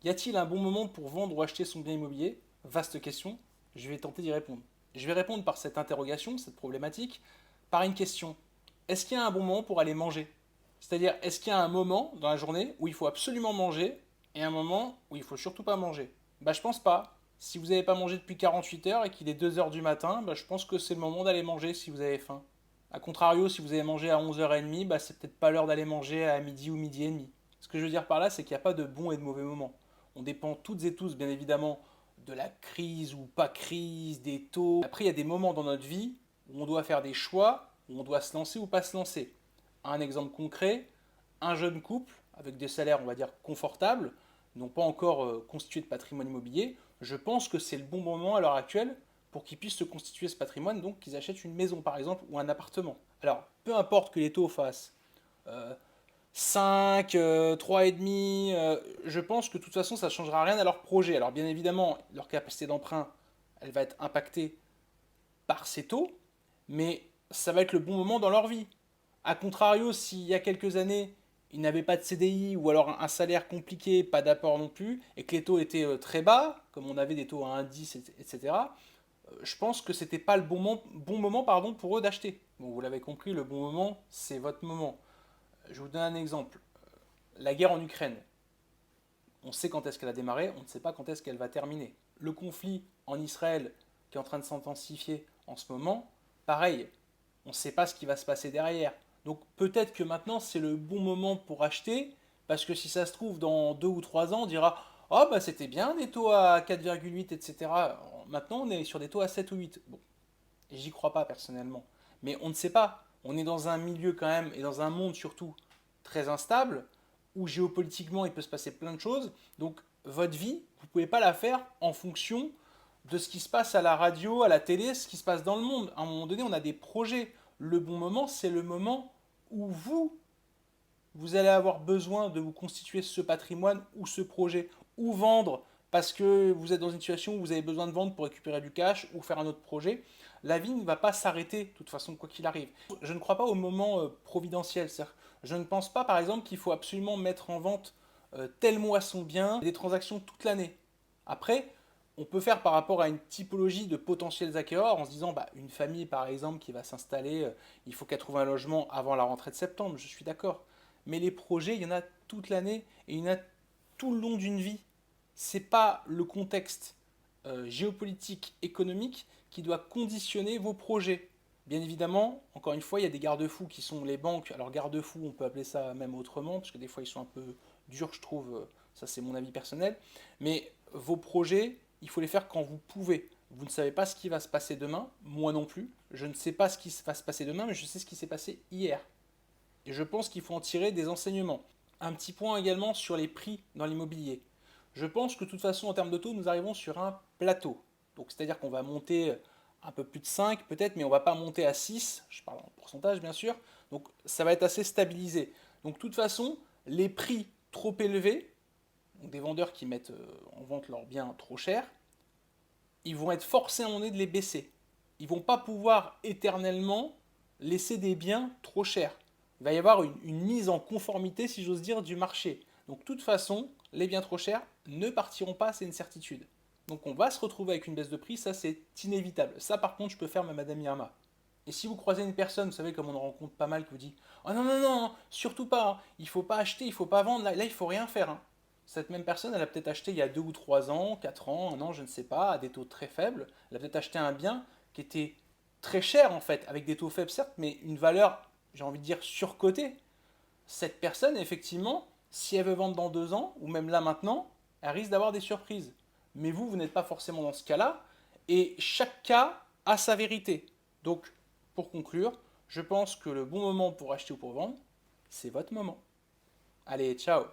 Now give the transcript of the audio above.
Y a-t-il un bon moment pour vendre ou acheter son bien immobilier? Vaste question, je vais tenter d'y répondre. Je vais répondre par cette interrogation, cette problématique, par une question. Est-ce qu'il y a un bon moment pour aller manger? C'est-à-dire, est-ce qu'il y a un moment dans la journée où il faut absolument manger et un moment où il faut surtout pas manger? Bah je pense pas. Si vous n'avez pas mangé depuis 48 heures et qu'il est 2 heures du matin, bah, je pense que c'est le moment d'aller manger si vous avez faim. A contrario, si vous avez mangé à 11h30, bah, c'est peut-être pas l'heure d'aller manger à midi ou midi et demi. Ce que je veux dire par là, c'est qu'il n'y a pas de bon et de mauvais moments. On dépend toutes et tous, bien évidemment, de la crise ou pas crise, des taux. Après, il y a des moments dans notre vie où on doit faire des choix, où on doit se lancer ou pas se lancer. Un exemple concret, un jeune couple avec des salaires, on va dire, confortables, n'ont pas encore constitué de patrimoine immobilier. Je pense que c'est le bon moment à l'heure actuelle pour qu'ils puissent se constituer ce patrimoine, donc qu'ils achètent une maison par exemple ou un appartement. Alors, peu importe que les taux fassent 5, 3,5, je pense que de toute façon ça ne changera rien à leur projet. Alors bien évidemment, leur capacité d'emprunt, elle va être impactée par ces taux, mais ça va être le bon moment dans leur vie. A contrario, s'il y a quelques années, ils n'avaient pas de CDI ou alors un salaire compliqué, pas d'apport non plus, et que les taux étaient très bas, comme on avait des taux à 1,10, etc., je pense que c'était pas le bon moment pardon, pour eux d'acheter. Bon, vous l'avez compris, le bon moment, c'est votre moment. Je vous donne un exemple. La guerre en Ukraine. On sait quand est-ce qu'elle a démarré, on ne sait pas quand est-ce qu'elle va terminer. Le conflit en Israël qui est en train de s'intensifier en ce moment, pareil, on ne sait pas ce qui va se passer derrière. Donc peut-être que maintenant c'est le bon moment pour acheter, parce que si ça se trouve dans 2 ou 3 ans, on dira oh bah c'était bien des taux à 4,8, etc. Maintenant on est sur des taux à 7 ou 8. Bon, j'y crois pas personnellement. Mais on ne sait pas. On est dans un milieu quand même, et dans un monde surtout très instable, où géopolitiquement il peut se passer plein de choses. Donc votre vie, vous ne pouvez pas la faire en fonction de ce qui se passe à la radio, à la télé, ce qui se passe dans le monde. À un moment donné, on a des projets. Le bon moment, c'est le moment où vous allez avoir besoin de vous constituer ce patrimoine ou ce projet, ou vendre parce que vous êtes dans une situation où vous avez besoin de vendre pour récupérer du cash ou faire un autre projet. La vie ne va pas s'arrêter de toute façon quoi qu'il arrive. Je ne crois pas au moment providentiel. Je ne pense pas par exemple qu'il faut absolument mettre en vente tel mois son bien, des transactions toute l'année. Après, on peut faire par rapport à une typologie de potentiels acquéreurs en se disant bah, une famille par exemple qui va s'installer, il faut qu'elle trouve un logement avant la rentrée de septembre, je suis d'accord. Mais les projets, il y en a toute l'année et il y en a tout le long d'une vie. C'est pas le contexte géopolitique, économique qui doit conditionner vos projets. Bien évidemment, encore une fois, il y a des garde-fous qui sont les banques. Alors garde-fous, on peut appeler ça même autrement, parce que des fois ils sont un peu durs, je trouve. Ça, c'est mon avis personnel. Mais vos projets, il faut les faire quand vous pouvez. Vous ne savez pas ce qui va se passer demain, moi non plus. Je ne sais pas ce qui va se passer demain, mais je sais ce qui s'est passé hier. Et je pense qu'il faut en tirer des enseignements. Un petit point également sur les prix dans l'immobilier. Je pense que de toute façon, en termes de taux, nous arrivons sur un plateau. Donc, c'est-à-dire qu'on va monter un peu plus de 5 peut-être, mais on ne va pas monter à 6. Je parle en pourcentage bien sûr. Donc, ça va être assez stabilisé. Donc, de toute façon, les prix trop élevés, donc des vendeurs qui mettent en vente leurs biens trop cher, ils vont être forcés à un moment donné de les baisser. Ils ne vont pas pouvoir éternellement laisser des biens trop chers. Il va y avoir une mise en conformité, si j'ose dire, du marché. Donc de toute façon, les biens trop chers ne partiront pas, c'est une certitude. Donc on va se retrouver avec une baisse de prix, ça c'est inévitable. Ça par contre, je peux faire ma Madame Irma. Et si vous croisez une personne, vous savez comme on en rencontre pas mal, qui vous dit oh non, non, non, surtout pas, hein. Il faut pas acheter, il faut pas vendre, là il faut rien faire, hein. Cette même personne, elle a peut-être acheté il y a 2 ou 3 ans, 4 ans, un an, je ne sais pas, à des taux très faibles. Elle a peut-être acheté un bien qui était très cher en fait, avec des taux faibles certes, mais une valeur, j'ai envie de dire, surcotée. Cette personne, effectivement, si elle veut vendre dans 2 ans, ou même là maintenant, elle risque d'avoir des surprises. Mais vous, vous n'êtes pas forcément dans ce cas-là, et chaque cas a sa vérité. Donc, pour conclure, je pense que le bon moment pour acheter ou pour vendre, c'est votre moment. Allez, ciao.